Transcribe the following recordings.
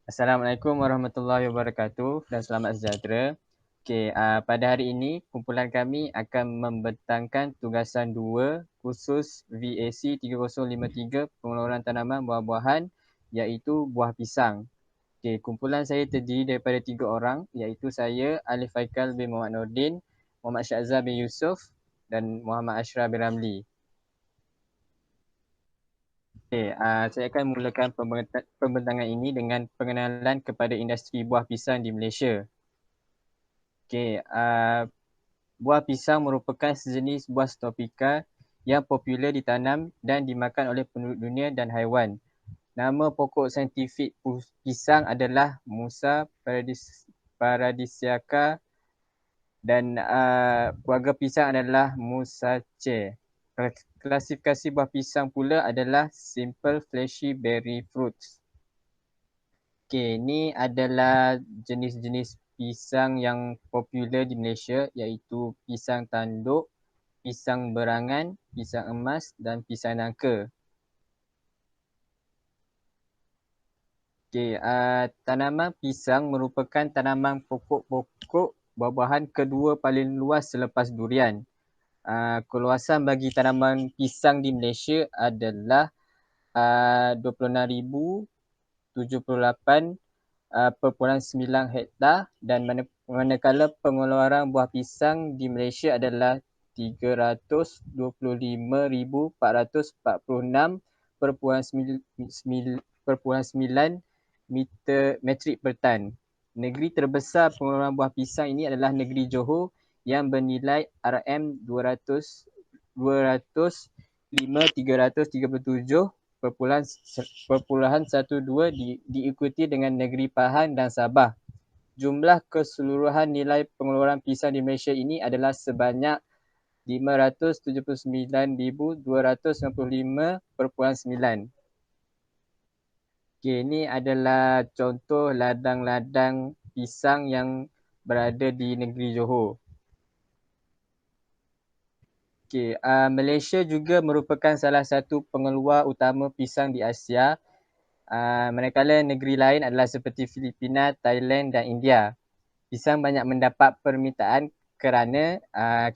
Assalamualaikum warahmatullahi wabarakatuh dan selamat sejahtera. Pada hari ini kumpulan kami akan membentangkan tugasan 2 khusus VAC 3053 pengeluaran tanaman buah-buahan iaitu buah pisang. Kumpulan saya terdiri daripada 3 orang iaitu saya, Alif Faikal bin Muhammad Nordin, Muhammad Syahzal bin Yusof dan Muhammad Ashraf bin Ramli. Saya akan mulakan pembentangan ini dengan pengenalan kepada industri buah pisang di Malaysia. Buah pisang merupakan sejenis buah tropika yang popular ditanam dan dimakan oleh penduduk dunia dan haiwan. Nama pokok saintifik pisang adalah Musa paradisiaca dan keluarga pisang adalah Musaceae. Klasifikasi buah pisang pula adalah simple fleshy berry fruits. Ini adalah jenis-jenis pisang yang popular di Malaysia iaitu pisang tanduk, pisang berangan, pisang emas dan pisang nangka. Tanaman pisang merupakan tanaman pokok-pokok buah-buahan kedua paling luas selepas durian. Keluasan bagi tanaman pisang di Malaysia adalah 26,078.9 hektar dan manakala pengeluaran buah pisang di Malaysia adalah 325,446.9 metrik per tan. Negeri terbesar pengeluaran buah pisang ini adalah negeri Johor yang bernilai RM205,337.12 diikuti dengan negeri Pahang dan Sabah. Jumlah keseluruhan nilai pengeluaran pisang di Malaysia ini adalah sebanyak 579,295.9. Ini adalah contoh ladang-ladang pisang yang berada di negeri Johor. Malaysia juga merupakan salah satu pengeluar utama pisang di Asia. Manakala negeri lain adalah seperti Filipina, Thailand dan India. Pisang banyak mendapat permintaan kerana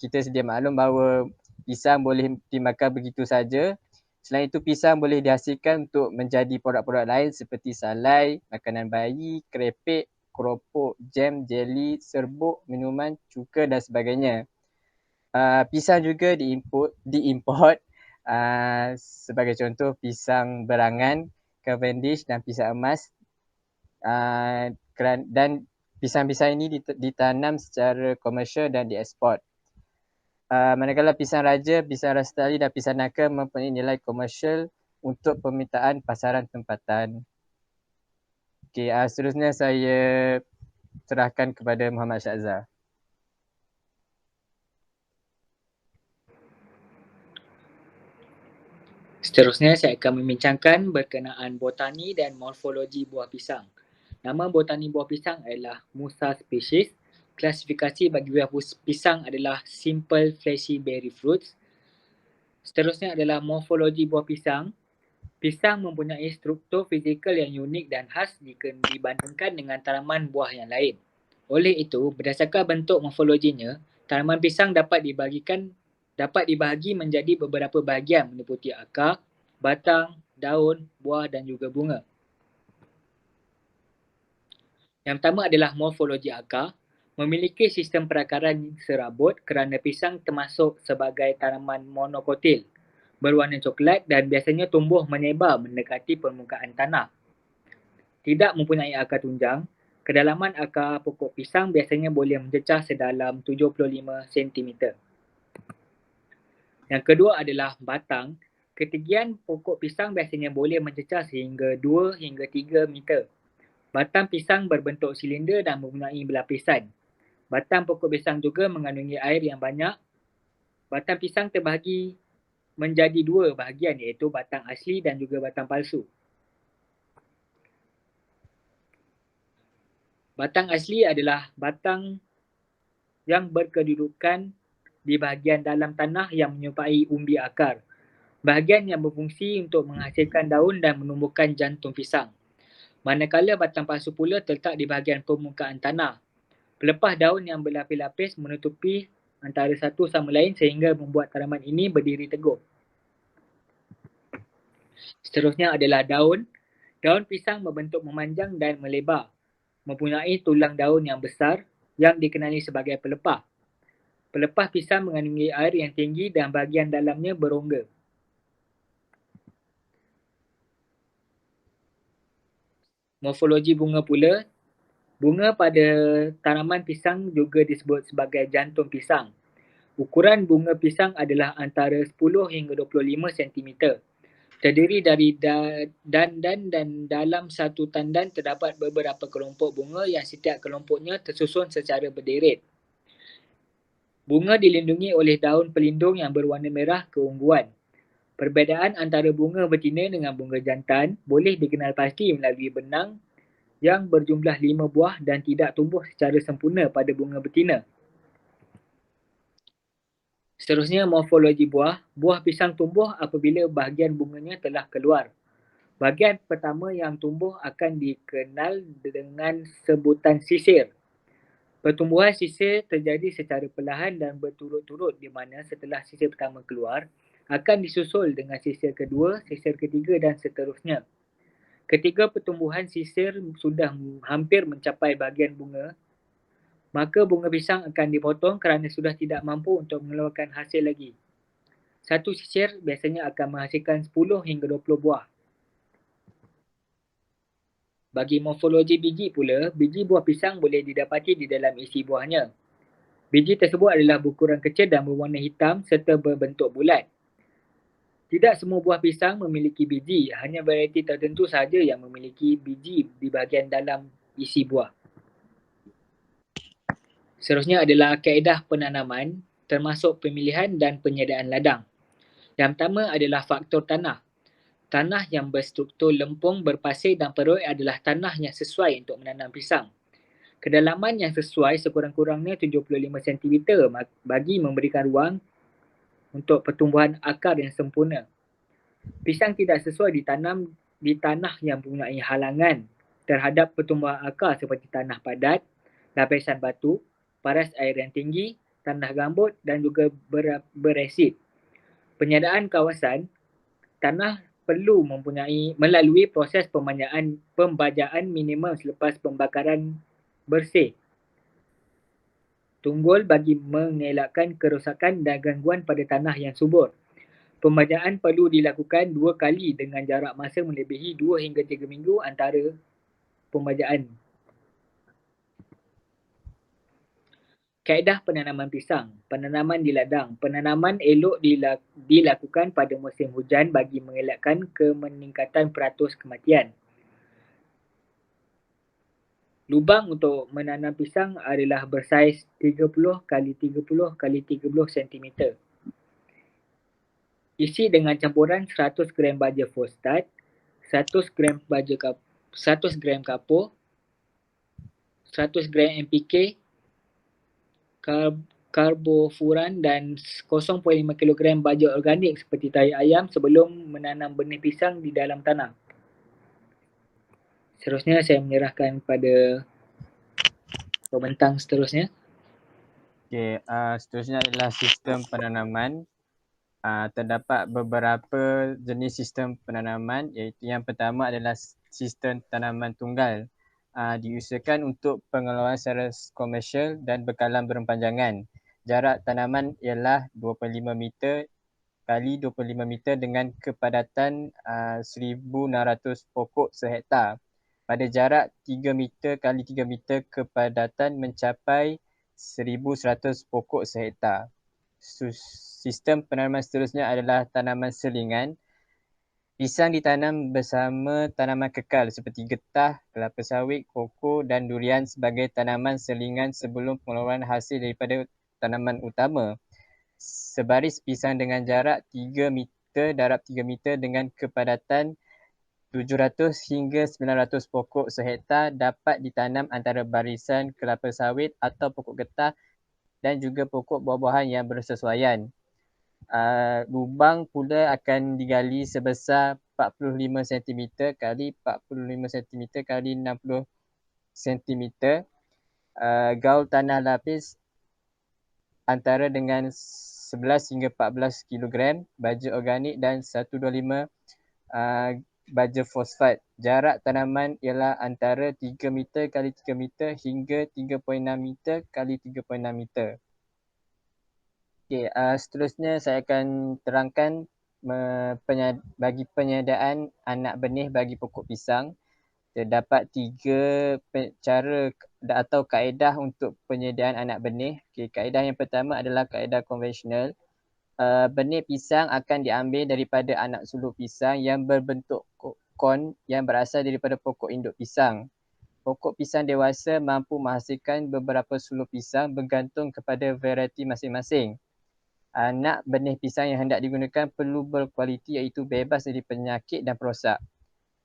kita sedia maklum bahawa pisang boleh dimakan begitu saja. Selain itu, pisang boleh dihasilkan untuk menjadi produk-produk lain seperti salai, makanan bayi, kerepek, keropok, jam, jeli, serbuk, minuman, cuka dan sebagainya. Pisang juga diimport sebagai contoh pisang berangan, Cavendish dan pisang emas. Dan pisang-pisang ini ditanam secara komersial dan dieksport. Manakala pisang raja, pisang rastali dan pisang nangka mempunyai nilai komersial untuk permintaan pasaran tempatan. Seterusnya saya serahkan kepada Muhammad Syahzal. Seterusnya saya akan membincangkan berkenaan botani dan morfologi buah pisang. Nama botani buah pisang adalah Musa species. Klasifikasi bagi buah pisang adalah simple fleshy berry fruits. Seterusnya adalah morfologi buah pisang. Pisang mempunyai struktur fizikal yang unik dan khas jika dibandingkan dengan tanaman buah yang lain. Oleh itu, berdasarkan bentuk morfologinya, tanaman pisang dapat dibahagi menjadi beberapa bahagian meliputi akar, batang, daun, buah dan juga bunga. Yang pertama adalah morfologi akar. Memiliki sistem perakaran serabut kerana pisang termasuk sebagai tanaman monokotil, berwarna coklat dan biasanya tumbuh menyebar mendekati permukaan tanah. Tidak mempunyai akar tunjang, kedalaman akar pokok pisang biasanya boleh mencecah sedalam 75 cm. Yang kedua adalah batang. Ketinggian pokok pisang biasanya boleh mencecah sehingga 2 hingga 3 meter. Batang pisang berbentuk silinder dan mempunyai belapisan. Batang pokok pisang juga mengandungi air yang banyak. Batang pisang terbahagi menjadi 2 bahagian iaitu batang asli dan juga batang palsu. Batang asli adalah batang yang berkedudukan di bahagian dalam tanah yang menyerupai umbi akar. Bahagian yang berfungsi untuk menghasilkan daun dan menumbuhkan jantung pisang. manakala batang palsu pula terletak di bahagian permukaan tanah. Pelepah daun yang berlapis-lapis menutupi antara satu sama lain sehingga membuat tanaman ini berdiri teguh. Seterusnya adalah daun. Daun pisang berbentuk memanjang dan melebar, mempunyai tulang daun yang besar yang dikenali sebagai pelepah. Pelepah pisang mengandungi air yang tinggi dan bahagian dalamnya berongga. Morfologi bunga pula. Bunga pada tanaman pisang juga disebut sebagai jantung pisang. Ukuran bunga pisang adalah antara 10 hingga 25 cm. Terdiri dari dandan dan dalam satu tandan terdapat beberapa kelompok bunga yang setiap kelompoknya tersusun secara berderet. Bunga dilindungi oleh daun pelindung yang berwarna merah keungguan. Perbezaan antara bunga betina dengan bunga jantan boleh dikenal pasti melalui benang yang berjumlah 5 buah dan tidak tumbuh secara sempurna pada bunga betina. Seterusnya, morfologi buah. Buah pisang tumbuh apabila bahagian bunganya telah keluar. Bahagian pertama yang tumbuh akan dikenal dengan sebutan sisir. Pertumbuhan sisir terjadi secara perlahan dan berturut-turut di mana setelah sisir pertama keluar, akan disusul dengan sisir kedua, sisir ketiga dan seterusnya. Ketika pertumbuhan sisir sudah hampir mencapai bahagian bunga, maka bunga pisang akan dipotong kerana sudah tidak mampu untuk mengeluarkan hasil lagi. Satu sisir biasanya akan menghasilkan 10 hingga 20 buah. Bagi morfologi biji pula, biji buah pisang boleh didapati di dalam isi buahnya. Biji tersebut adalah berukuran kecil dan berwarna hitam serta berbentuk bulat. Tidak semua buah pisang memiliki biji, hanya varieti tertentu sahaja yang memiliki biji di bahagian dalam isi buah. Seterusnya adalah kaedah penanaman termasuk pemilihan dan penyediaan ladang. Yang pertama adalah faktor tanah. Tanah yang berstruktur lempung, berpasir dan perut adalah tanah yang sesuai untuk menanam pisang. Kedalaman yang sesuai sekurang-kurangnya 75 cm bagi memberikan ruang untuk pertumbuhan akar yang sempurna. Pisang tidak sesuai ditanam di tanah yang mempunyai halangan terhadap pertumbuhan akar seperti tanah padat, lapisan batu, paras air yang tinggi, tanah gambut dan juga beresid. Penyediaan kawasan tanah perlu melalui proses pembajaan minimum selepas pembakaran bersih. Tunggul bagi mengelakkan kerosakan dan gangguan pada tanah yang subur. Pembajaan perlu dilakukan 2 kali dengan jarak masa melebihi 2 hingga 3 minggu antara pembajaan. Kaedah penanaman pisang. Penanaman di ladang. Penanaman elok dilakukan pada musim hujan bagi mengelakkan kemeningkatan peratus kematian. Lubang untuk menanam pisang adalah bersaiz 30 x 30 x 30 cm. Isi dengan campuran 100 gram baja fosfat, 100 gram kapur, 100 gram NPK, karbofuran dan 0.5 kg baja organik seperti tahi ayam sebelum menanam benih pisang di dalam tanah. Seterusnya saya menyerahkan kepada pembentang seterusnya. Okey, seterusnya adalah sistem penanaman. Terdapat beberapa jenis sistem penanaman, iaitu yang pertama adalah sistem tanaman tunggal. Diusahakan untuk pengeluaran secara komersial dan berkalan berempanjangan. Jarak tanaman ialah 25 meter kali 25 meter dengan kepadatan 1,600 pokok sehektar. Pada jarak 3 meter kali 3 meter kepadatan mencapai 1,100 pokok sehektar. Sistem penanaman seterusnya adalah tanaman selingan. Pisang ditanam bersama tanaman kekal seperti getah, kelapa sawit, koko dan durian sebagai tanaman selingan sebelum pengeluaran hasil daripada tanaman utama. Sebaris pisang dengan jarak 3 meter darab 3 meter dengan kepadatan 700 hingga 900 pokok sehektar dapat ditanam antara barisan kelapa sawit atau pokok getah dan juga pokok buah-buahan yang bersesuaian. Lubang pula akan digali sebesar 45 cm kali 45 cm kali 60 cm. Gaul tanah lapis antara dengan 11 hingga 14 kg baja organik dan 125 baja fosfat. Jarak tanaman ialah antara 3 meter kali 3 meter hingga 3.6 meter kali 3.6 meter. Okay, seterusnya saya akan terangkan bagi penyediaan anak benih bagi pokok pisang. Terdapat 3 cara atau kaedah untuk penyediaan anak benih. Okay, kaedah yang pertama adalah kaedah konvensional. Benih pisang akan diambil daripada anak sulur pisang yang berbentuk kon yang berasal daripada pokok induk pisang. Pokok pisang dewasa mampu menghasilkan beberapa sulur pisang bergantung kepada varieti masing-masing. Anak benih pisang yang hendak digunakan perlu berkualiti iaitu bebas dari penyakit dan perosak.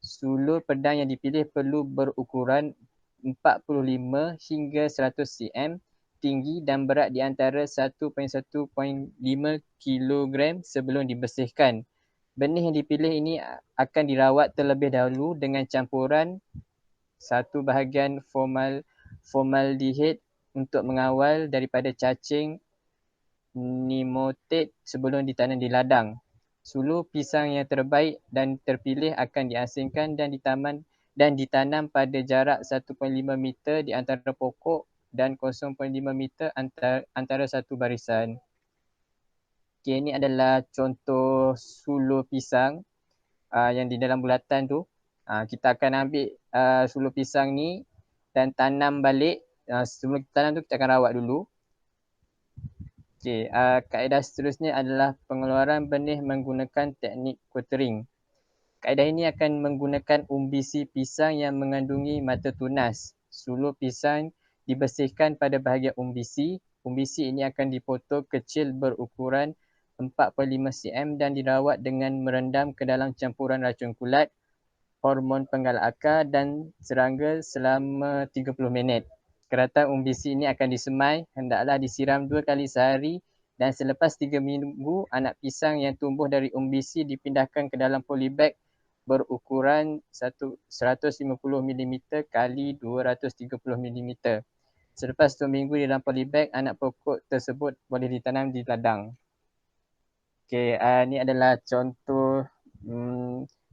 Sulur pedang yang dipilih perlu berukuran 45 hingga 100 cm, tinggi dan berat di antara 1.5 kg sebelum dibersihkan. Benih yang dipilih ini akan dirawat terlebih dahulu dengan campuran 1 bahagian formaldehyde untuk mengawal daripada cacing nematode sebelum ditanam di ladang. Sulur pisang yang terbaik dan terpilih akan diasingkan dan ditanam pada jarak 1.5 meter di antara pokok dan 0.5 meter antara satu barisan. Okay, ini adalah contoh sulur pisang yang di dalam bulatan tu. Kita akan ambil sulur pisang ni dan tanam balik. Sebelum kita tanam tu kita akan rawat dulu. Okay, kaedah seterusnya adalah pengeluaran benih menggunakan teknik quartering. Kaedah ini akan menggunakan umbisi pisang yang mengandungi mata tunas. Sulur pisang dibersihkan pada bahagian umbisi. Umbisi ini akan dipotong kecil berukuran 45 cm dan dirawat dengan merendam ke dalam campuran racun kulat, hormon penggalak akar dan serangga selama 30 minit. Keratan umbisi ini akan disemai, hendaklah disiram 2 kali sehari dan selepas 3 minggu anak pisang yang tumbuh dari umbisi dipindahkan ke dalam polybag berukuran 150 mm kali 230 mm. Selepas 2 minggu di dalam polybag, anak pokok tersebut boleh ditanam di ladang. Okay, ini adalah contoh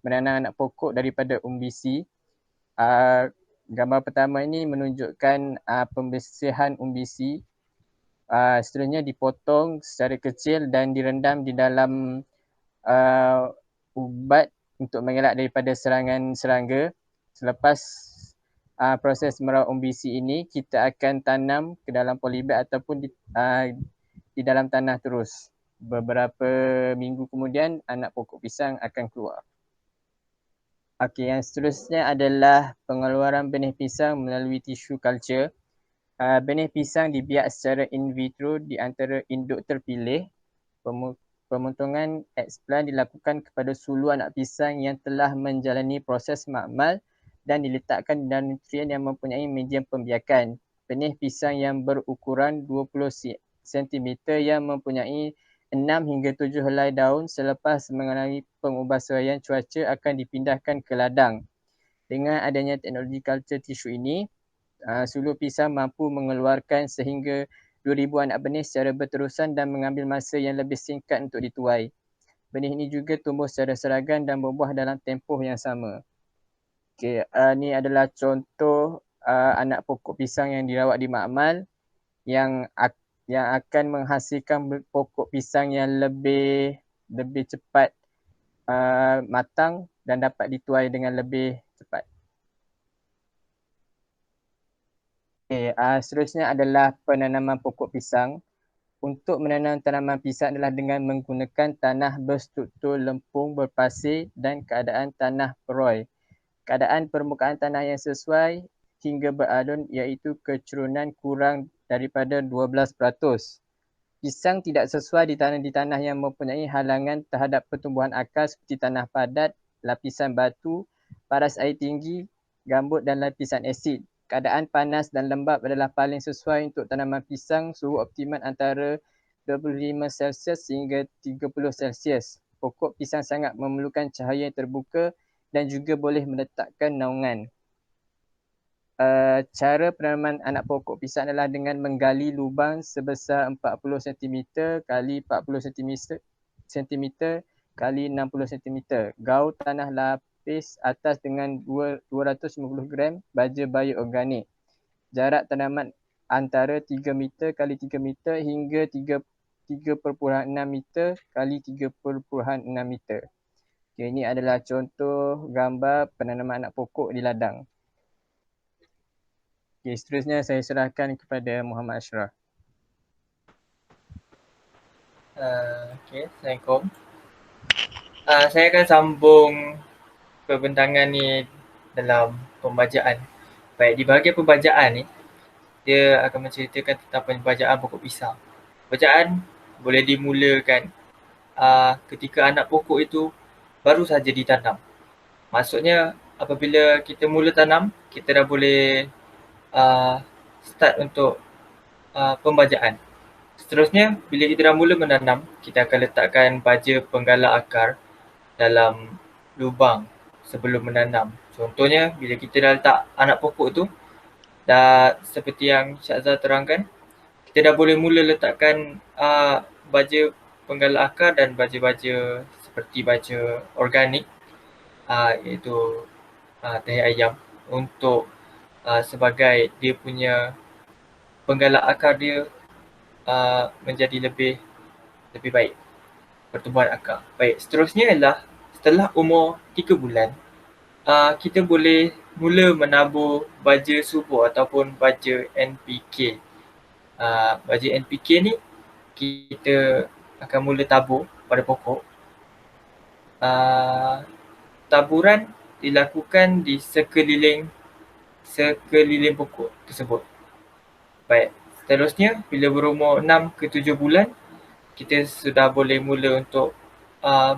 menanam anak pokok daripada umbisi. Gambar pertama ini menunjukkan pembersihan umbisi. Seterusnya dipotong secara kecil dan direndam di dalam ubat untuk mengelak daripada serangan serangga. Selepas proses merawat umbisi ini, kita akan tanam ke dalam polybag ataupun di dalam tanah terus. Beberapa minggu kemudian anak pokok pisang akan keluar. Okey, yang seterusnya adalah pengeluaran benih pisang melalui tisu culture. Benih pisang dibiak secara in vitro di antara induk terpilih. Pemotongan explant dilakukan kepada sulur anak pisang yang telah menjalani proses makmal dan diletakkan di dalam nutrien yang mempunyai medium pembiakan. Benih pisang yang berukuran 20 cm yang mempunyai 6 hingga 7 helai daun selepas mengalami pengubahsuaian cuaca akan dipindahkan ke ladang. Dengan adanya teknologi culture tisu ini, sulur pisang mampu mengeluarkan sehingga 2,000 anak benih secara berterusan dan mengambil masa yang lebih singkat untuk dituai. Benih ini juga tumbuh secara seragam dan berbuah dalam tempoh yang sama. Okay, ini adalah contoh anak pokok pisang yang dirawat di makmal yang akan menghasilkan pokok pisang yang lebih cepat matang dan dapat dituai dengan lebih cepat. Okay, seterusnya adalah penanaman pokok pisang. Untuk menanam tanaman pisang adalah dengan menggunakan tanah berstruktur lempung berpasir dan keadaan tanah peroy. Keadaan permukaan tanah yang sesuai hingga beralun iaitu kecurunan kurang daripada 12%. Pisang tidak sesuai ditanam di tanah yang mempunyai halangan terhadap pertumbuhan akar seperti tanah padat, lapisan batu, paras air tinggi, gambut dan lapisan asid. Keadaan panas dan lembap adalah paling sesuai untuk tanaman pisang. Suhu optimal antara 25 Celsius hingga 30 Celsius. pokok pisang sangat memerlukan cahaya yang terbuka dan juga boleh meletakkan naungan. Cara penanaman anak pokok pisang adalah dengan menggali lubang sebesar 40 cm kali 40 cm kali 60 cm. Gaul tanah lapis atas dengan 250 gram baja bioorganik. Jarak tanaman antara 3 meter kali 3 meter hingga 3.6 meter kali 3.6 meter. Okay, ini adalah contoh gambar penanaman anak pokok di ladang. Okay, seterusnya saya serahkan kepada Muhammad Ashraf. Okay, Assalamualaikum. Saya akan sambung perbincangan ni dalam pembajaan. Baik, di bahagian pembajaan ni, dia akan menceritakan tentang pembajaan pokok pisang. Pembajaan boleh dimulakan ketika anak pokok itu baru saja ditanam. Maksudnya apabila kita mula tanam, kita dah boleh start untuk pembajaan. Seterusnya, bila kita dah mula menanam, kita akan letakkan baja penggalak akar dalam lubang sebelum menanam. Contohnya, bila kita dah letak anak pokok tu, dah seperti yang Syahzal terangkan, kita dah boleh mula letakkan baja penggalak akar dan baja-baja seperti baja organik, iaitu tahi ayam, untuk sebagai dia punya penggalak akar dia menjadi lebih baik, pertumbuhan akar. Baik, seterusnya ialah setelah umur 3 bulan, kita boleh mula menabur baja subur ataupun baja NPK. Baja NPK ni kita akan mula tabur pada pokok. Taburan dilakukan di sekeliling pokok tersebut. Baik, seterusnya bila berumur 6 ke 7 bulan, kita sudah boleh mula untuk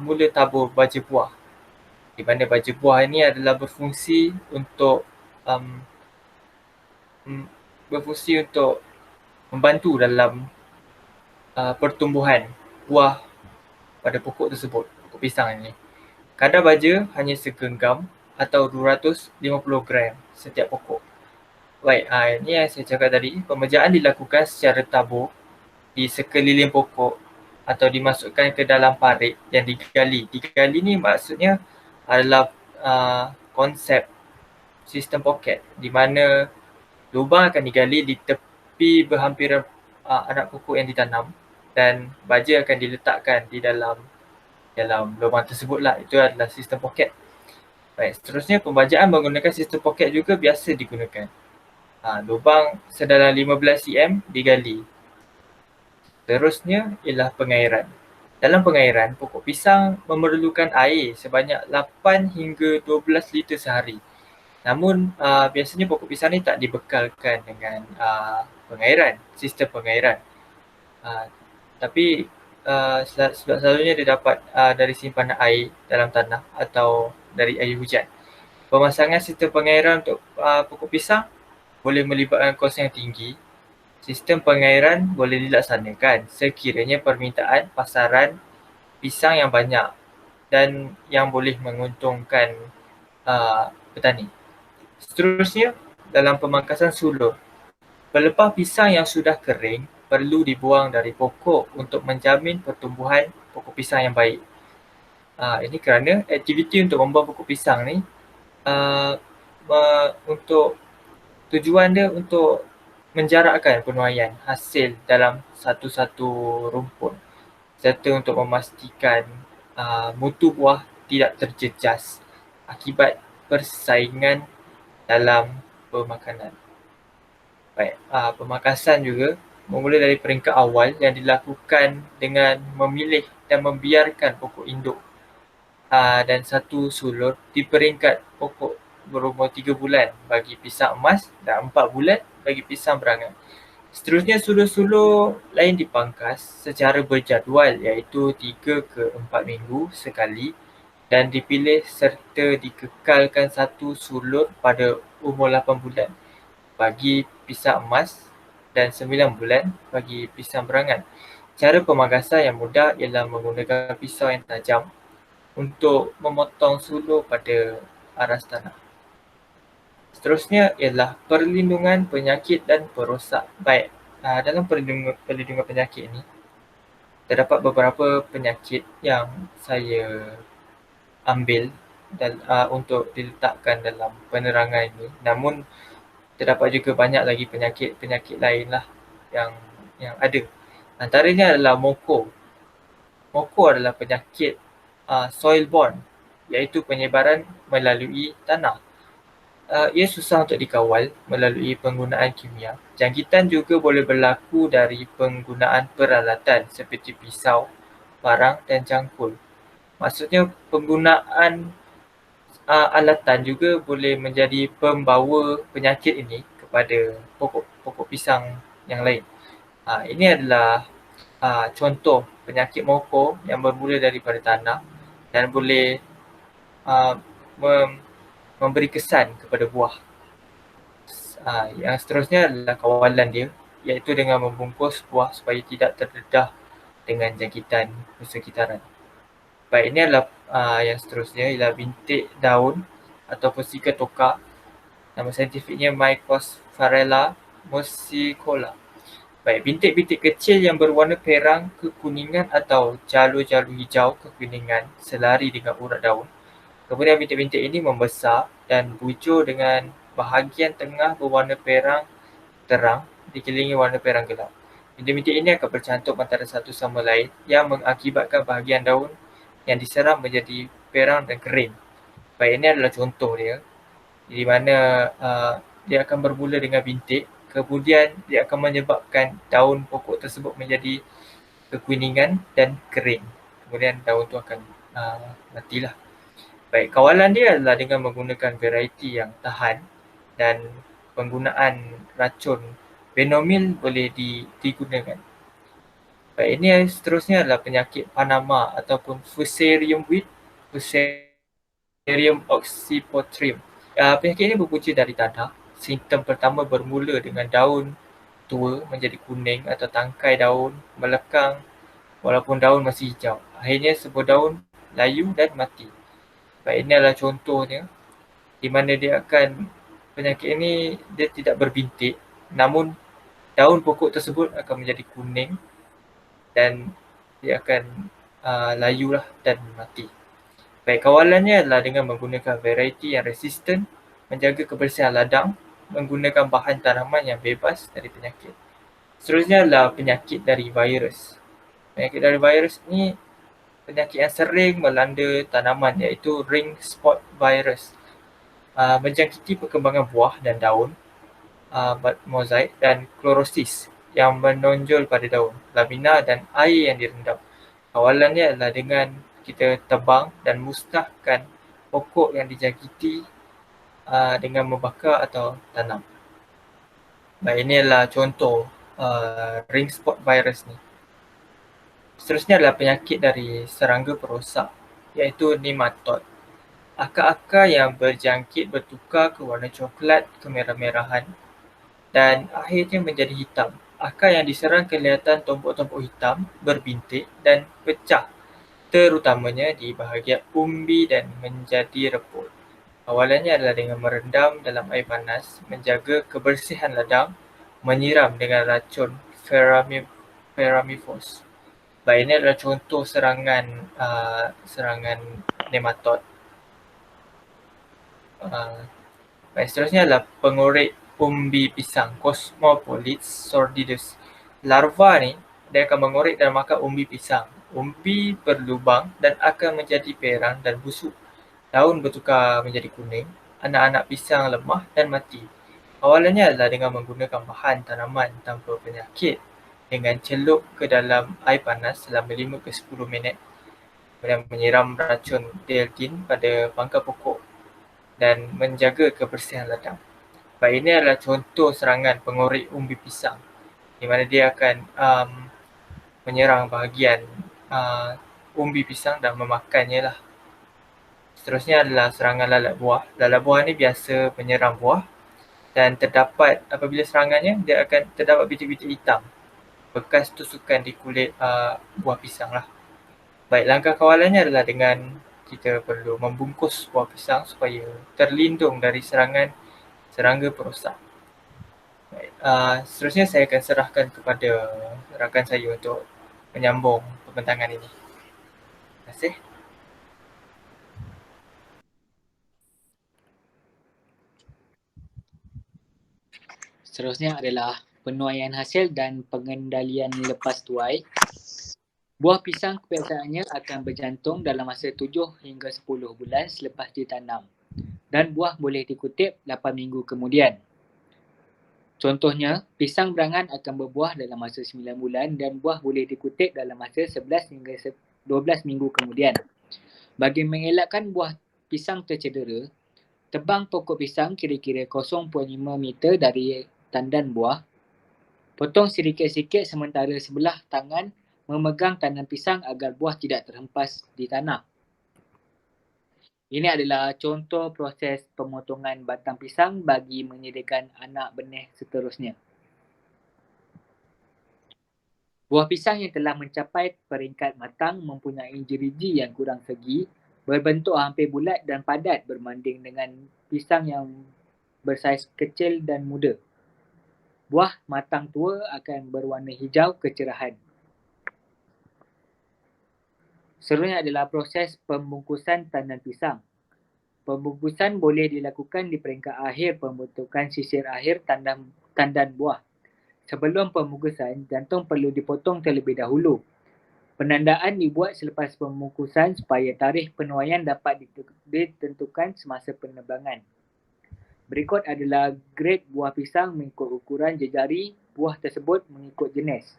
mula tabur baja buah. Di mana baja buah ini adalah berfungsi untuk membantu dalam pertumbuhan buah pada pokok tersebut, pokok pisang ini. Kadar baja hanya segenggam atau 250 gram setiap pokok. Baik, ini yang saya cakap tadi, pemejaan dilakukan secara tabur di sekeliling pokok atau dimasukkan ke dalam parit yang digali. Digali ni maksudnya adalah konsep sistem poket, di mana lubang akan digali di tepi berhampiran anak pokok yang ditanam dan baja akan diletakkan di dalam lubang tersebutlah. Itu adalah sistem poket. Baik, seterusnya pembajaan menggunakan sistem poket juga biasa digunakan. Lubang sedalam 15 cm digali. Terusnya ialah pengairan. Dalam pengairan, pokok pisang memerlukan air sebanyak 8 hingga 12 liter sehari. Namun biasanya pokok pisang ni tak dibekalkan dengan pengairan, sistem pengairan. Tapi selalunya dia dapat dari simpanan air dalam tanah atau dari air hujan. Pemasangan sistem pengairan untuk pokok pisang boleh melibatkan kos yang tinggi. Sistem pengairan boleh dilaksanakan sekiranya permintaan pasaran pisang yang banyak dan yang boleh menguntungkan petani. Seterusnya, dalam pemangkasan sulur, pelepah pisang yang sudah kering perlu dibuang dari pokok untuk menjamin pertumbuhan pokok pisang yang baik. Ini kerana aktiviti untuk membuang pokok pisang ni untuk tujuan dia untuk menjarakkan penuaian hasil dalam satu-satu rumpun serta untuk memastikan mutu buah tidak terjejas akibat persaingan dalam pemakanan. Baik, pemangkasan juga bermula dari peringkat awal yang dilakukan dengan memilih dan membiarkan pokok induk dan satu sulur di peringkat pokok berumur 3 bulan bagi pisang emas dan 4 bulan bagi pisang berangan. Seterusnya, sulur-sulur lain dipangkas secara berjadual iaitu 3 ke 4 minggu sekali dan dipilih serta dikekalkan satu sulur pada umur 8 bulan bagi pisang emas dan 9 bulan bagi pisang berangan. Cara pemangkasan yang mudah ialah menggunakan pisau yang tajam untuk memotong sulur pada aras tanah. Seterusnya ialah perlindungan penyakit dan perosak. Baik, dalam perlindungan penyakit ini, terdapat beberapa penyakit yang saya ambil untuk diletakkan dalam penerangan ini. Namun terdapat juga banyak lagi penyakit-penyakit lain lah yang ada. Antaranya adalah MOCO. MOCO adalah penyakit soil-borne, iaitu penyebaran melalui tanah. Ia susah untuk dikawal melalui penggunaan kimia. Jangkitan juga boleh berlaku dari penggunaan peralatan seperti pisau, parang dan cangkul. Maksudnya penggunaan alatan juga boleh menjadi pembawa penyakit ini kepada pokok pisang yang lain. Ini adalah contoh penyakit MOCO yang bermula daripada tanah dan boleh memberi kesan kepada buah. Yang seterusnya adalah kawalan dia, iaitu dengan membungkus buah supaya tidak terdedah dengan jangkitan persekitaran. Baik, ini adalah yang seterusnya ialah bintik daun ataupun Sigatoka. Nama saintifiknya Mycopharella musicola. Baik, bintik-bintik kecil yang berwarna perang kekuningan atau jalur-jalur hijau kekuningan selari dengan urat daun. Kemudian bintik-bintik ini membesar dan bujur dengan bahagian tengah berwarna perang terang dikelilingi warna perang gelap. Bintik-bintik ini akan bercantum antara satu sama lain yang mengakibatkan bahagian daun yang diseram menjadi perang dan kering. Baik, ini adalah contoh dia, di mana dia akan bermula dengan bintik, kemudian dia akan menyebabkan daun pokok tersebut menjadi kekuningan dan kering. Kemudian daun tu akan matilah. Baik, kawalan dia adalah dengan menggunakan variety yang tahan dan penggunaan racun Benomil boleh digunakan. Baik, ini seterusnya adalah penyakit Panama ataupun Fusarium wilt, Fusarium oxypotrium. Penyakit ini berpunca dari tanah. Simptom pertama bermula dengan daun tua menjadi kuning atau tangkai daun melekang walaupun daun masih hijau. Akhirnya sebuah daun layu dan mati. Baik, ini adalah contohnya di mana penyakit ini dia tidak berbintik, namun daun pokok tersebut akan menjadi kuning dan dia akan layulah dan mati. Baik, kawalannya adalah dengan menggunakan variety yang resistant, menjaga kebersihan ladang, menggunakan bahan tanaman yang bebas dari penyakit. Seterusnya adalah penyakit dari virus. Penyakit dari virus ni penyakit yang sering melanda tanaman iaitu ring spot virus. Menjangkiti perkembangan buah dan daun, mozaik dan klorosis yang menonjol pada daun, lamina dan air yang direndam. Kawalannya adalah dengan kita tebang dan musnahkan pokok yang dijangkiti dengan membakar atau tanam. Baik, ini adalah contoh ring spot virus ni. Seterusnya adalah penyakit dari serangga perosak iaitu nematod. Akar-akar yang berjangkit bertukar ke warna coklat kemerah-merahan dan akhirnya menjadi hitam. Akar yang diserang kelihatan tombok-tombok hitam, berbintik dan pecah, terutamanya di bahagian umbi dan menjadi reput. Awalannya adalah dengan merendam dalam air panas, menjaga kebersihan ladang, menyiram dengan racun Ferramifos. Baik, ini adalah contoh serangan nematod. Baik, seterusnya adalah pengorek umbi pisang, Cosmopolites sordidus. Larva ni dia akan mengorek dan makan umbi pisang. Umbi berlubang dan akan menjadi perang dan busuk. Daun bertukar menjadi kuning. Anak-anak pisang lemah dan mati. Awalannya adalah dengan menggunakan bahan tanaman tanpa penyakit dengan celup ke dalam air panas selama 5 ke 10 minit. Kemudian menyiram racun deltin pada pangkal pokok dan menjaga kebersihan ladang. Baik, ini adalah contoh serangan pengorek umbi pisang di mana dia akan menyerang bahagian umbi pisang dan memakannya lah. Seterusnya adalah serangan lalat buah. Lalat buah ni biasa menyerang buah dan terdapat apabila serangannya dia akan terdapat bintik-bintik hitam bekas tusukan di kulit buah pisang lah. Baik, langkah kawalannya adalah dengan kita perlu membungkus buah pisang supaya terlindung dari serangan serangga perosak. Seterusnya saya akan serahkan kepada rakan saya untuk menyambung pembentangan ini. Terima kasih. Seterusnya adalah penuaian hasil dan pengendalian lepas tuai. Buah pisang kebiasaannya akan berjantung dalam masa 7 hingga 10 bulan selepas ditanam dan buah boleh dikutip 8 minggu kemudian. Contohnya, pisang berangan akan berbuah dalam masa 9 bulan dan buah boleh dikutip dalam masa 11 hingga 12 minggu kemudian. Bagi mengelakkan buah pisang tercedera, tebang pokok pisang kira-kira 0.5 meter dari tandan buah. Potong sedikit-sedikit sementara sebelah tangan memegang tandan pisang agar buah tidak terhempas di tanah. Ini adalah contoh proses pemotongan batang pisang bagi menyediakan anak benih seterusnya. Buah pisang yang telah mencapai peringkat matang mempunyai gerigi yang kurang segi, berbentuk hampir bulat dan padat berbanding dengan pisang yang bersaiz kecil dan muda. Buah matang tua akan berwarna hijau kecerahan. Seterusnya adalah proses pembungkusan tandan pisang. Pembungkusan boleh dilakukan di peringkat akhir pembentukan sisir akhir tandan buah. Sebelum pembungkusan, jantung perlu dipotong terlebih dahulu. Penandaan dibuat selepas pembungkusan supaya tarikh penuaian dapat ditentukan semasa penerbangan. Berikut adalah grade buah pisang mengikut ukuran jejari buah tersebut mengikut jenis.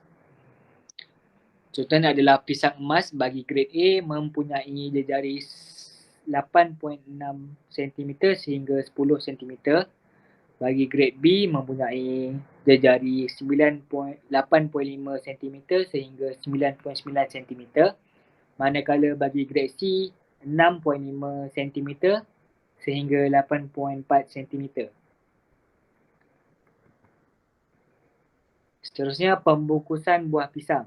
Contohnya adalah pisang emas bagi grade A mempunyai jejari 8.6 cm sehingga 10 cm. Bagi grade B mempunyai jejari 8.5 cm sehingga 9.9 cm. Manakala bagi grade C 6.5 cm sehingga 8.4 cm. Seterusnya, pembungkusan buah pisang.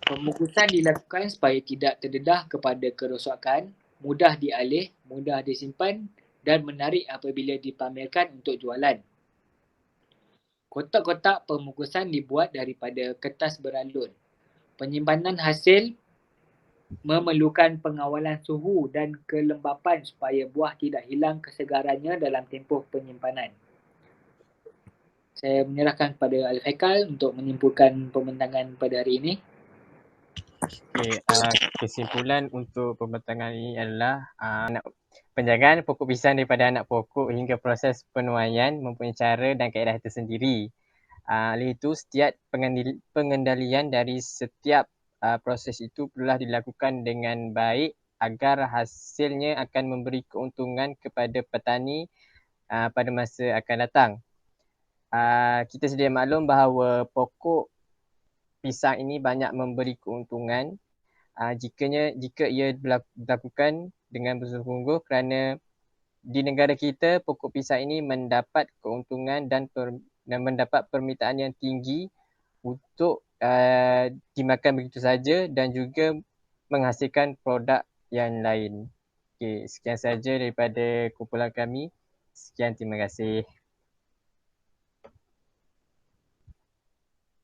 Pembungkusan dilakukan supaya tidak terdedah kepada kerosakan, mudah dialih, mudah disimpan dan menarik apabila dipamerkan untuk jualan. Kotak-kotak pembungkusan dibuat daripada kertas beralun. Penyimpanan hasil memerlukan pengawalan suhu dan kelembapan supaya buah tidak hilang kesegarannya dalam tempoh penyimpanan. Saya menyerahkan kepada Alif Haikal untuk menyimpulkan pembentangan pada hari ini. Kesimpulan untuk pembentangan ini adalah penjagaan pokok pisang daripada anak pokok hingga proses penuaian mempunyai cara dan kaedah tersendiri. Oleh itu, setiap pengendalian dari setiap proses itu perlulah dilakukan dengan baik agar hasilnya akan memberi keuntungan kepada petani pada masa akan datang. Kita sedia maklum bahawa pokok pisang ini banyak memberi keuntungan jika ia dilakukan dengan bersungguh-sungguh, kerana di negara kita pokok pisang ini mendapat keuntungan dan mendapat permintaan yang tinggi untuk dimakan begitu saja dan juga menghasilkan produk yang lain. Okey, sekian saja daripada kumpulan kami. Sekian, terima kasih.